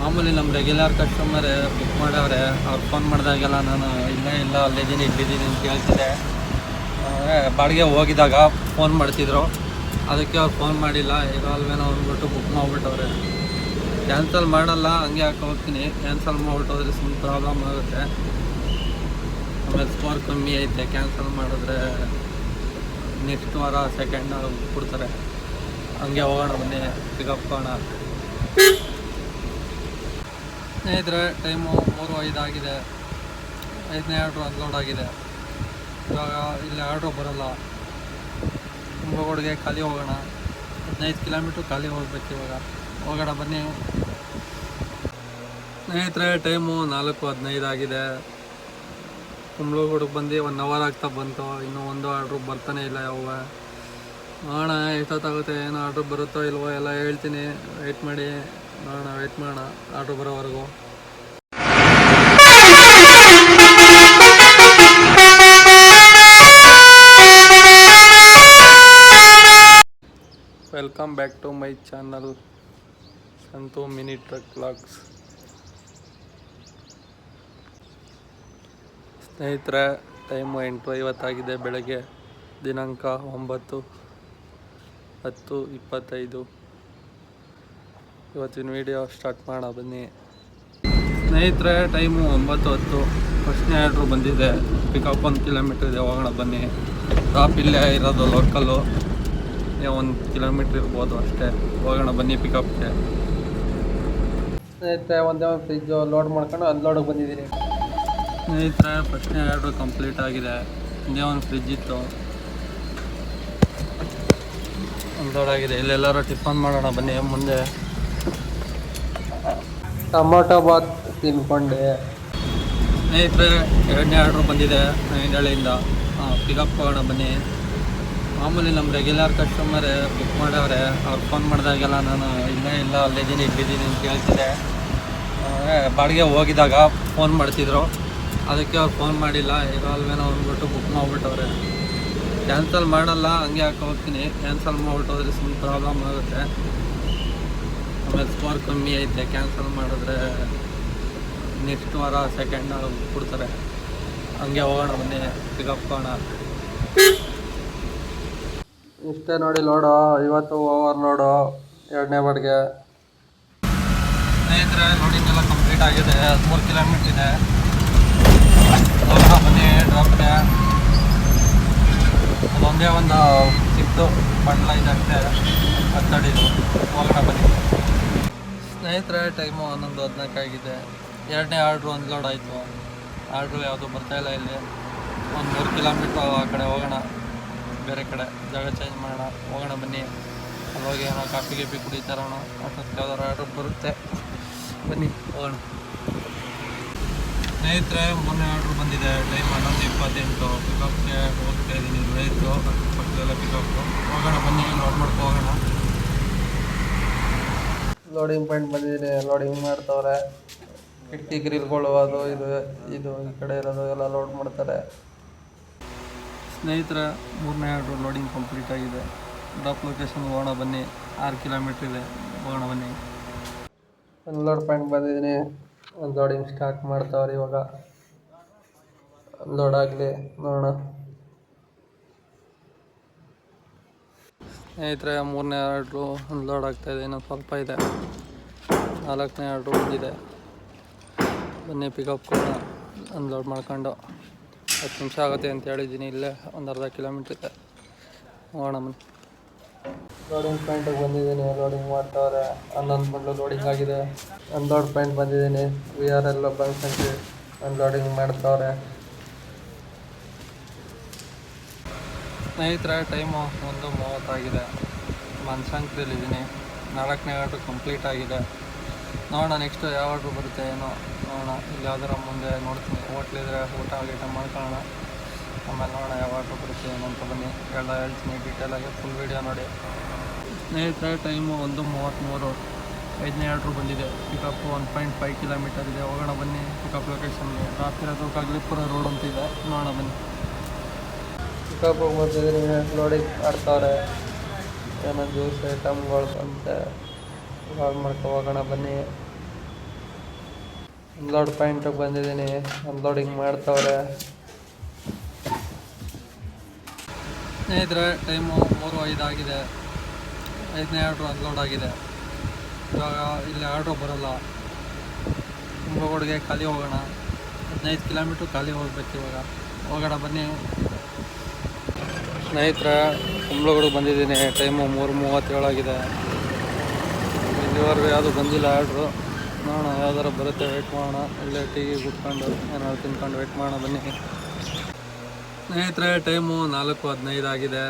ಮಾಮೂಲಿ ನಮ್ಮ regular ಕಸ್ಟಮರೇ book ಮಾಡವ್ರೆ. ಅವ್ರು ಫೋನ್ ಮಾಡಿದಾಗೆಲ್ಲ ನಾನು ಇಲ್ಲ ಅಲ್ಲಿದ್ದೀನಿ ಇಲ್ಲಿದ್ದೀನಿ ಅಂತ ಹೇಳ್ತಿದ್ದೆ. ಬಾಡಿಗೆ ಹೋಗಿದಾಗ ಫೋನ್ ಮಾಡ್ತಿದ್ರು, ಅದಕ್ಕೆ ಅವ್ರು ಫೋನ್ ಮಾಡಿಲ್ಲ, ಇರೋ ಅಲ್ವೇನೋ ಅಂದ್ಬಿಟ್ಟು ಬುಕ್ ಮಾಡಿಬಿಟ್ಟವ್ರೆ. ಕ್ಯಾನ್ಸಲ್ ಮಾಡಲ್ಲ, ಹಂಗೆ ಹಾಕಿ ಹೋಗ್ತೀನಿ. ಕ್ಯಾನ್ಸಲ್ ಮಾಡಿಬಿಟ್ಟೋದ್ರೆ ಸುಮ್ಮನೆ ಪ್ರಾಬ್ಲಮ್ ಆಗುತ್ತೆ. ಆಮೇಲೆ ಸ್ಕೋರ್ ಕಮ್ಮಿ ಐತೆ, ಕ್ಯಾನ್ಸಲ್ ಮಾಡಿದ್ರೆ ನೆಕ್ಸ್ಟ್ ವಾರ ಸೆಕೆಂಡ್ ಕೊಡ್ತಾರೆ. ಹಂಗೆ ಹೋಗೋಣ, ಬನ್ನಿ ಪಿಕಪ್ ಮಾಡೋಣ. ಸ್ನೇಹಿತರೆ, ಟೈಮು 3:05 ಆಗಿದೆ. 5ನೇ ಆರ್ಡ್ರು ಅನ್ಲೋಡ್ ಆಗಿದೆ. ಇವಾಗ ಇಲ್ಲಿ ಆರ್ಡ್ರು ಬರೋಲ್ಲ. ಕುಂಭಗೋಡಿಗೆ ಖಾಲಿ ಹೋಗೋಣ. 15 ಕಿಲೋಮೀಟ್ರ್ ಖಾಲಿ ಹೋಗ್ಬೇಕು. ಇವಾಗ ಹೋಗೋಣ ಬನ್ನಿ ಸ್ನೇಹಿತರೆ. ಟೈಮು 4:15 ಆಗಿದೆ. ಕುಂಭಗೋಡಿಗೆ ಬಂದು 1 ಅವರ್ ಆಗ್ತಾ ಬಂತು. ಇನ್ನೂ ಒಂದು ಆರ್ಡ್ರು ಬರ್ತಾನೆ ಇಲ್ಲ. ಯಾವ ನೋಡೋಣ ಎಷ್ಟೊತ್ತಾಗುತ್ತೆ, ಏನೋ ಆರ್ಡ್ರು ಬರುತ್ತೋ ಇಲ್ವೋ ಎಲ್ಲ ಹೇಳ್ತೀನಿ. ವೆಯ್ಟ್ ಮಾಡಿ ನೋಡೋಣ, ವೆಯ್ಟ್ ಮಾಡೋಣ ಆರ್ಡ್ರು ಬರೋವರೆಗೂ. Welcome back to my channel Santu mini truck vlogs. ಸ್ನೇಹಿತರೆ, ಟೈಮು 8:50 ಆಗಿದೆ. ಬೆಳಗ್ಗೆ ದಿನಾಂಕ 9/10/25. ಇವತ್ತಿನ ವಿಡಿಯೋ ಸ್ಟಾರ್ಟ್ ಮಾಡೋಣ ಬನ್ನಿ ಸ್ನೇಹಿತರೆ. ಟೈಮು 9:10. ಫಸ್ಟ್ನೇ ಆರ್ಡ್ರು ಬಂದಿದೆ. ಪಿಕಪ್ 1 ಕಿಲೋಮೀಟ್ರ್ ಇದೆ, ಹೋಗೋಣ ಬನ್ನಿ. ಡ್ರಾಪ್ ಇಲ್ಲೇ ಇರೋದು, ಲೋಕಲ್ಲು. 1 ಕಿಲೋಮೀಟ್ರ್ ಇರ್ಬೋದು ಅಷ್ಟೇ. ಹೋಗೋಣ ಬನ್ನಿ ಪಿಕಪ್ಗೆ. ಸ್ನೇಹಿತರೆ, ಒಂದೇ ಒಂದು ಫ್ರಿಜ್ಜು ಲೋಡ್ ಮಾಡ್ಕೊಂಡು ಅನ್ಲೋಡಿಗೆ ಬಂದಿದ್ದೀನಿ. ಸ್ನೇಹಿತರೆ, ಫಸ್ಟ್ನೇ ಆರ್ಡ್ರು ಕಂಪ್ಲೀಟ್ ಆಗಿದೆ. ಒಂದೇ ಒಂದು ಫ್ರಿಜ್ ಇತ್ತು, ಅನ್ಲೋಡ್ ಆಗಿದೆ. ಇಲ್ಲೆಲ್ಲರೂ ಟಿಫನ್ ಮಾಡೋಣ ಬನ್ನಿ. ಮುಂದೆ ಟೊಮೊಟೊ ಬಾತ್ ತಿನ್ಕೊಂಡೆ. ಸ್ನೇಹಿತರೆ, 2ನೇ ಆರ್ಡ್ರು ಬಂದಿದೆ ನೈಂಡಳ್ಳಿಯಿಂದ. ಪಿಕಪ್ ಹೋಗೋಣ ಬನ್ನಿ. ಮಾಮೂಲಿ ನಮ್ಮ ರೆಗ್ಯುಲರ್ ಕಸ್ಟಮರೇ ಬುಕ್ ಮಾಡವ್ರೆ. ಅವ್ರು ಫೋನ್ ಮಾಡಿದಾಗೆಲ್ಲ ನಾನು ಇಲ್ಲ ಅಲ್ಲಿದ್ದೀನಿ ಇಲ್ಲಿದ್ದೀನಿ ಅಂತ ಹೇಳ್ತಿದ್ದೆ. ಬಾಡಿಗೆ ಹೋಗಿದಾಗ ಫೋನ್ ಮಾಡ್ತಿದ್ರು, ಅದಕ್ಕೆ ಅವ್ರು ಫೋನ್ ಮಾಡಿಲ್ಲ, ಇರೋ ಅಲ್ವೇನೋ ಅಂದ್ಬಿಟ್ಟು ಬುಕ್ ಮಾಡಿಬಿಟ್ಟವ್ರೆ. ಕ್ಯಾನ್ಸಲ್ ಮಾಡಲ್ಲ, ಹಂಗೆ ಹಾಕಿ ಹೋಗ್ತೀನಿ. ಕ್ಯಾನ್ಸಲ್ ಮಾಡಿಬಿಟ್ಟೋದ್ರೆ ಸುಮ್ಮನೆ ಪ್ರಾಬ್ಲಮ್ ಆಗುತ್ತೆ. ಆಮೇಲೆ ಸ್ಕೋರ್ ಕಮ್ಮಿ ಐತೆ, ಕ್ಯಾನ್ಸಲ್ ಮಾಡಿದ್ರೆ ನೆಕ್ಸ್ಟ್ ವಾರ ಸೆಕೆಂಡ್ ಕೊಡ್ತಾರೆ. ಹಂಗೆ ಹೋಗೋಣ ಬನ್ನಿ ಪಿಕಪ್ ಮಾಡೋಣ. ಇಷ್ಟೇ ನೋಡಿ ಲೋಡು. ಇವತ್ತು ಓವರ್ ಲೋಡು 2ನೇ ಬಾಡಿಗೆ. ಸ್ನೇಹಿತರೆ, ಲೋಡಿಂಗ್ ಎಲ್ಲ ಕಂಪ್ಲೀಟ್ ಆಗಿದೆ. 13 ಕಿಲೋಮೀಟ್ರ್ ಇದೆ. ಹೋಗೋಣ ಬನ್ನಿ ಡ್ರಾಪ್ಗೆ. ಅದೊಂದೇ ಒಂದು ಚಿಕ್ಕದು ಬಂಡ್ಲ ಇದೆ ಅಷ್ಟೇ, 10 ಅಡಿದು. ಹೋಗೋಣ ಬನ್ನಿ ಸ್ನೇಹಿತರೆ. ಟೈಮು 11:14 ಆಗಿದೆ. 2ನೇ ಆರ್ಡ್ರು ಅನ್ಲೋಡ್ ಆಯಿತು. ಆರ್ಡ್ರು ಯಾವುದು ಬರ್ತಾಯಿಲ್ಲ. ಇಲ್ಲಿ ಒಂದು 3 ಕಿಲೋಮೀಟ್ರ್ ಆ ಕಡೆ ಹೋಗೋಣ, ಬೇರೆ ಕಡೆ ಜಾಗ ಚೇಂಜ್ ಮಾಡೋಣ. ಹೋಗೋಣ ಬನ್ನಿ. ಅಲ್ಲೋಗಿ ಏನೋ ಕಾಫಿ ಗೀಪಿ ಕುಡಿತಾರೋಣ. ಅಷ್ಟೊತ್ತಿಗೆ ಯಾವ್ದಾರು ಆರ್ಡ್ರ್ ಬರುತ್ತೆ. ಬನ್ನಿ ಹೋಗೋಣ. ಸ್ನೇಹಿತರೆ, 3ನೇ ಆರ್ಡ್ರು ಬಂದಿದೆ. ಟೈಮ್ 11:28. ಪಿಕಪ್ಗೆ ಹೋಗ್ತಾ ಇದ್ದೀನಿ. ರೈತು ಪಕ್ಕದಲ್ಲ ಪಿಕಪ್ಪು. ಹೋಗೋಣ ಬನ್ನಿ, ಲೋಡ್ ಮಾಡ್ಕೊ ಹೋಗೋಣ. ಲೋಡಿಂಗ್ ಪಾಯಿಂಟ್ ಬಂದಿದ್ದೀನಿ. ಲೋಡಿಂಗ್ ಮಾಡ್ತವ್ರೆ. ಕಿಟಕಿ ಗ್ರಿಲ್ಗಳು ಅದು ಇದು ಈ ಕಡೆ ಇರೋದು ಎಲ್ಲ ಲೋಡ್ ಮಾಡ್ತಾರೆ. ಸ್ನೇಹಿತರೆ, 3ನೇ ಆರ್ಡ್ರು ಲೋಡಿಂಗ್ ಕಂಪ್ಲೀಟ್ ಆಗಿದೆ. ಡ್ರಾಪ್ ಲೊಕೇಶನ್ಗೆ ಹೋಗೋಣ ಬನ್ನಿ. 6 ಕಿಲೋಮೀಟ್ರ್ ಇದೆ. ಹೋಗೋಣ ಬನ್ನಿ. ಅನ್ಲೋಡ್ ಪಾಯಿಂಟ್ ಬಂದಿದ್ದೀನಿ. ಅನ್ಲೋಡಿಂಗ್ ಸ್ಟಾರ್ಟ್ ಮಾಡ್ತಾವ್ರೆ. ಇವಾಗ ಅನ್ಲೋಡ್ ಆಗಲಿ ನೋಡೋಣ. ಸ್ನೇಹಿತರೆ, 3ನೇ ಆರ್ಡ್ರು ಅನ್ಲೋಡ್ ಆಗ್ತಾಯಿದೆ. ಇನ್ನೊಂದು ಸ್ವಲ್ಪ ಇದೆ. 4ನೇ ಆರ್ಡ್ರು ಬಂದಿದೆ. ಬನ್ನಿ ಪಿಕಪ್ ಕೊಡೋಣ. ಅನ್ಲೋಡ್ ಮಾಡ್ಕೊಂಡು 10 ನಿಮಿಷ ಆಗುತ್ತೆ ಅಂತ ಹೇಳಿದ್ದೀನಿ. ಇಲ್ಲೇ ಒಂದು ಅರ್ಧ ಕಿಲೋಮೀಟ್ರ್ ಇದೆ. ಹೋಗೋಣ ಬನ್ನಿ. ಲೋಡಿಂಗ್ ಪಾಯಿಂಟಿಗೆ ಬಂದಿದ್ದೀನಿ. ಲೋಡಿಂಗ್ ಮಾಡ್ತಾವ್ರೆ. 11 ಬಂಡ್ಲು ಲೋಡಿಂಗ್ ಆಗಿದೆ. ಅನ್ಲೋಡ್ ಪಾಯಿಂಟ್ ಬಂದಿದ್ದೀನಿ. VRL ಬನಶಂಕರಿ ಅನ್ಲೋಡಿಂಗ್ ಮಾಡ್ತಾವ್ರೆ. ಸ್ನೇಹಿತರೆ, ಟೈಮು 1:30 ಆಗಿದೆ. ಬನಶಂಕರಿಲಿದ್ದೀನಿ. 4ನೇ ಆರ್ಡ್ರು ಕಂಪ್ಲೀಟ್ ಆಗಿದೆ. ನೋಡೋಣ ನೆಕ್ಸ್ಟು ಯಾವ ಆರ್ಡ್ರು ಬರುತ್ತೆ ಏನೋ ನೋಡೋಣ. ಇಲ್ಲಿ ಯಾವ್ದಾರ ಮುಂದೆ ನೋಡ್ತೀನಿ. ಹೋಟ್ಲಿದ್ರೆ ಊಟ ಗೀಟ ಮಾಡ್ಕೊಳ್ಳೋಣ. ಆಮೇಲೆ ನೋಡೋಣ ಯಾವ ಆರ್ಡ್ರು ಬರುತ್ತೆ ಏನೋ ಅಂತ. ಬನ್ನಿ ಎಲ್ಲ ಹೇಳ್ತೀನಿ ಡೀಟೇಲಾಗಿ. ಫುಲ್ ವೀಡಿಯೋ ನೋಡಿ. ಸ್ನೇಹಿತರೆ, ಟೈಮು 1:33. 5ನೇ ಆರ್ಡ್ರು ಬಂದಿದೆ. ಪಿಕಪ್ಪು 1.5 ಕಿಲೋಮೀಟರ್ ಇದೆ. ಹೋಗೋಣ ಬನ್ನಿ ಪಿಕಪ್ ಲೊಕೇಶನ್ಗೆ. ರಾತ್ರಿ ಕಗ್ಲಿಪುರ ರೋಡ್ ಅಂತಿದೆ. ನೋಡೋಣ ಬನ್ನಿ. ಪಿಕಪ್ ಬಂದಿದ್ದೀನಿ. ಲೋಡಿಂಗ್ ಮಾಡ್ತಾವ್ರೆ. ಏನೋ ಜ್ಯೂಸ್ ಐಟಮ್ಗಳು ಅಂತೆ. ಲೋಡ್ ಮಾಡ್ಕೊ ಹೋಗೋಣ ಬನ್ನಿ. ಅನ್ಲೋಡ್ ಪಾಯಿಂಟಿಗೆ ಬಂದಿದ್ದೀನಿ. ಅನ್ಲೋಡಿಂಗ್ ಮಾಡ್ತವ್ರೆ. ಸ್ನೇಹಿತರೆ, ಟೈಮು 3:05 ಆಗಿದೆ. 5ನೇ ಆರ್ಡ್ರು ಅನ್ಲೋಡ್ ಆಗಿದೆ. ಇವಾಗ ಇಲ್ಲಿ ಆರ್ಡ್ರು ಬರೋಲ್ಲ. ಕುಂಬ್ಳಗೋಡಿಗೆ ಖಾಲಿ ಹೋಗೋಣ. 15 ಕಿಲೋಮೀಟ್ರ್ ಖಾಲಿ ಹೋಗ್ಬೇಕು. ಇವಾಗ ಹೋಗೋಣ ಬನ್ನಿ. ಸ್ನೇಹಿತರೆ, ಕುಂಬ್ಳಗೋಡಿಗೆ ಬಂದಿದ್ದೀನಿ. ಟೈಮು 3:37 ಆಗಿದೆ. ಇಲ್ಲಿವರೆಗೂ ಯಾವುದು ಬಂದಿಲ್ಲ ಆರ್ಡ್ರು. ನೋಡೋಣ ಯಾವ್ದಾರು ಬರುತ್ತೆ. ವೆಯ್ಟ್ ಮಾಡೋಣ. ಇಲ್ಲೇ ಟೀಗೆ ಕುತ್ಕೊಂಡು ಏನಾದ್ರು ತಿನ್ಕೊಂಡು ವೆಯ್ಟ್ ಮಾಡೋಣ ಬನ್ನಿ. ಸ್ನೇಹಿತರೆ, ಟೈಮು 4:15 ಆಗಿದೆ.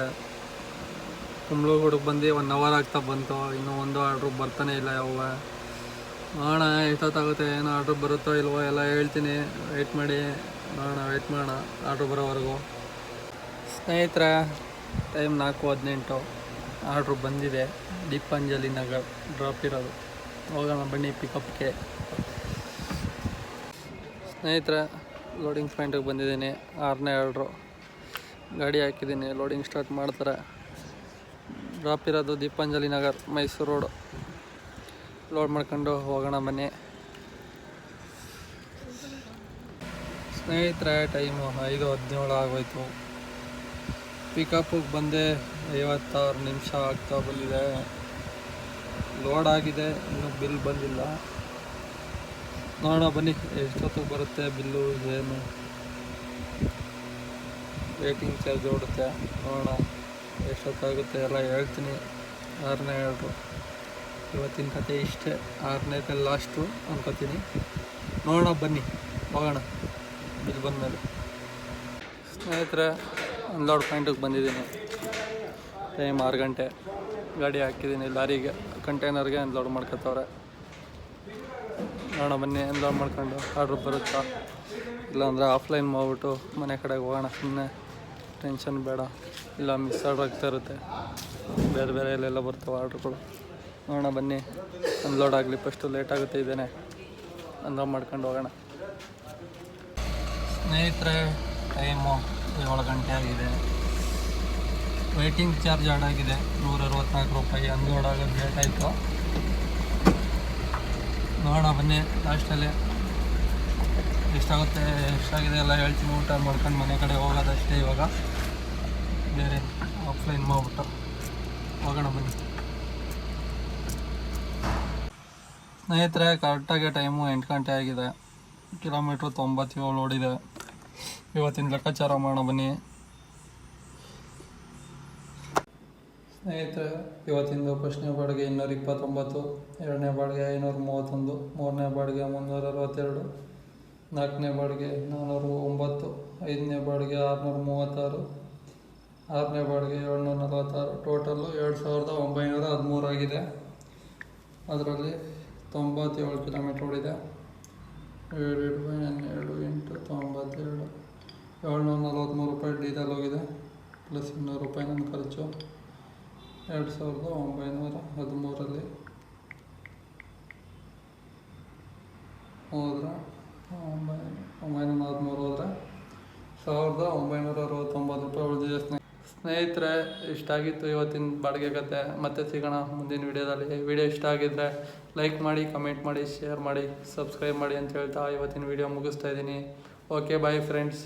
ಕುಂಬ್ಳಗೋಡಿಗೆ ಬಂದು 1 ಅವರ್ ಆಗ್ತಾ ಬಂತು. ಇನ್ನೂ ಒಂದು ಆರ್ಡ್ರು ಬರ್ತಾನೆ ಇಲ್ಲ. ಯಾವ ನೋಡೋಣ ಎಷ್ಟೊತ್ತಾಗುತ್ತೆ, ಏನು ಆರ್ಡ್ರು ಬರುತ್ತೋ ಇಲ್ವೋ ಎಲ್ಲ ಹೇಳ್ತೀನಿ. ವೆಯ್ಟ್ ಮಾಡಿ ನೋಡೋಣ. ವೆಯ್ಟ್ ಮಾಡೋಣ ಆರ್ಡ್ರು ಬರೋವರೆಗೂ. ಸ್ನೇಹಿತರೆ, ಟೈಮ್ 4:18. ಆರ್ಡ್ರು ಬಂದಿದೆ. ದೀಪಾಂಜಲಿ ನಗರ್ ಡ್ರಾಪ್ ಇರೋದು. ಹೋಗೋಣ ಬನ್ನಿ ಪಿಕಪ್ಗೆ. ಸ್ನೇಹಿತರೆ, ಲೋಡಿಂಗ್ ಪಾಯಿಂಟಿಗೆ ಬಂದಿದ್ದೀನಿ. 6ನೇ ಆರ್ಡ್ರು ಗಾಡಿ ಹಾಕಿದ್ದೀನಿ. ಲೋಡಿಂಗ್ ಸ್ಟಾರ್ಟ್ ಮಾಡ್ತಾರೆ. ಡ್ರಾಪ್ ಇರೋದು ದೀಪಾಂಜಲಿ ನಗರ್, ಮೈಸೂರು ರೋಡು. ಲೋಡ್ ಮಾಡ್ಕೊಂಡು ಹೋಗೋಣ ಬನ್ನಿ. ಸ್ನೇಹಿತರೆ, ಟೈಮು 5:17 ಆಗೋಯ್ತು. ಪಿಕಪ್ಪಿಗೆ ಬಂದೆ 56 ನಿಮಿಷ ಆಗ್ತಾ ಬಂದಿದೆ. ಲೋಡ್ ಆಗಿದೆ, ಇನ್ನೂ ಬಿಲ್ ಬಂದಿಲ್ಲ. ನೋಡೋಣ ಬನ್ನಿ ಎಷ್ಟೊತ್ತಿಗೆ ಬರುತ್ತೆ ಬಿಲ್ಲು, ಏನು ವೇಟಿಂಗ್ ಚಾರ್ಜ್ ಓಡುತ್ತೆ. ನೋಡೋಣ ಎಷ್ಟೊತ್ತಾಗುತ್ತೆ ಎಲ್ಲ ಹೇಳ್ತೀನಿ. 6ನೇ ಆರ್ಡ್ರು. ಇವತ್ತಿನ ಕತೆ ಇಷ್ಟೇ. 6ನೇದೇ ಲಾಸ್ಟು ಅನ್ಕೋತೀನಿ. ನೋಡೋಣ ಬನ್ನಿ, ಹೋಗೋಣ ಬಿಲ್ ಬಂದಮೇಲೆ. ಸ್ನೇಹಿತರೆ, ಅನ್ಲೋಡ್ ಪಾಯಿಂಟಿಗೆ ಬಂದಿದ್ದೀನಿ. ಟೈಮ್ 6 ಗಂಟೆ. ಗಾಡಿ ಹಾಕಿದ್ದೀನಿ ಲಾರಿಗೆ, ಕಂಟೈನರ್ಗೆ ಅನ್ಲೋಡ್ ಮಾಡ್ಕೊತವ್ರೆ. ನೋಡೋಣ ಬನ್ನಿ, ಅನ್ಲೋಡ್ ಮಾಡ್ಕೊಂಡು ಆರ್ಡ್ರ್ ಬರುತ್ತಾ ಇಲ್ಲಾಂದರೆ ಆಫ್ಲೈನ್ ಮಾಡ್ಬಿಟ್ಟು ಮನೆ ಕಡೆಗೆ ಹೋಗೋಣ. ಸುಮ್ಮನೆ ಟೆನ್ಷನ್ ಬೇಡ. ಇಲ್ಲ ಮಿಸ್ ಆರ್ಡ್ರ್ ಆಗ್ತಾ ಇರುತ್ತೆ. ಬೇರೆ ಬೇರೆ ಎಲ್ಲೆಲ್ಲ ಬರ್ತವೆ ಆರ್ಡ್ರುಗಳು. ನೋಡೋಣ ಬನ್ನಿ, ಅನ್ಲೋಡ್ ಆಗಲಿ. ಫಸ್ಟು ಲೇಟ್ ಆಗುತ್ತೆ. ಇದೇನೆ ಅನ್ಲೋಡ್ ಮಾಡ್ಕೊಂಡು ಹೋಗೋಣ. ಸ್ನೇಹಿತರೆ, ಟೈಮು 7 ಗಂಟೆ ಆಗಿದೆ. ವೇಟಿಂಗ್ ಚಾರ್ಜ್ ಆಡ್ ಆಗಿದೆ 164 ರೂಪಾಯಿ. ಅನ್ಲೋಡ್ ಆಗೋದು ಲೇಟ್ ಆಯಿತು. ನೋಡೋಣ ಬನ್ನಿ ಲಾಸ್ಟಲ್ಲಿ ಎಷ್ಟಾಗಿದೆ ಎಲ್ಲ ಹೇಳ್ತೀನಿ. ಊಟ ಮಾಡ್ಕೊಂಡು ಮನೆ ಕಡೆ ಹೋಗೋದಷ್ಟೇ. ಇವಾಗ ಬೇರೆ ಆಫ್ಲೈನ್ ಮಾಡ್ಬಿಟ್ಟು ಹೋಗೋಣ ಬನ್ನಿ. ಸ್ನೇಹಿತರೆ, ಕರೆಕ್ಟಾಗಿ ಟೈಮು 8 ಗಂಟೆ ಆಗಿದೆ. ಕಿಲೋಮೀಟ್ರು 97 ಓಡಿದೆ. ಇವತ್ತಿನ ಲೆಕ್ಕಾಚಾರ ಮಾಡೋಣ ಬನ್ನಿ. ಸ್ನೇಹಿತರೆ, ಇವತ್ತಿಂದು ಫಸ್ಟ್ನೇ ಬಾಡಿಗೆ 229, 2ನೇ ಬಾಡಿಗೆ 531, 3ನೇ ಬಾಡಿಗೆ 362, 4ನೇ ಬಾಡಿಗೆ 409, 5ನೇ ಬಾಡಿಗೆ 636, 6ನೇ ಬಾಡಿಗೆ 746. ಟೋಟಲ್ಲು 2913 ಆಗಿದೆ. ಅದರಲ್ಲಿ 97 ಕಿಲೋಮೀಟ್ರ್ ಓಡಿದೆ. 7/12 8 97. 743 ರೂಪಾಯಿ ಡೀಸೆಲ್ ಹೋಗಿದೆ. ಪ್ಲಸ್ 200 ರೂಪಾಯಿ ನನ್ನ ಖರ್ಚು. 2913 ಹೋದ್ರೆ 943 ಹೋದರೆ 1969 ರೂಪಾಯಿ ಉಳಿದಿದೆ. ಸ್ನೇಹಿತರೆ, ಇಷ್ಟಾಗಿತ್ತು ಇವತ್ತಿನ ಬಾಡಿಗೆ ಕತೆ. ಮತ್ತೆ ಸಿಗೋಣ ಮುಂದಿನ ವಿಡಿಯೋದಲ್ಲಿ. ವಿಡಿಯೋ ಇಷ್ಟ ಆಗಿದ್ದರೆ ಲೈಕ್ ಮಾಡಿ, ಕಮೆಂಟ್ ಮಾಡಿ, ಶೇರ್ ಮಾಡಿ, ಸಬ್ಸ್ಕ್ರೈಬ್ ಮಾಡಿ ಅಂತ ಹೇಳ್ತಾ ಇವತ್ತಿನ ವಿಡಿಯೋ ಮುಗಿಸ್ತಾ ಇದ್ದೀನಿ. Okay, bye friends.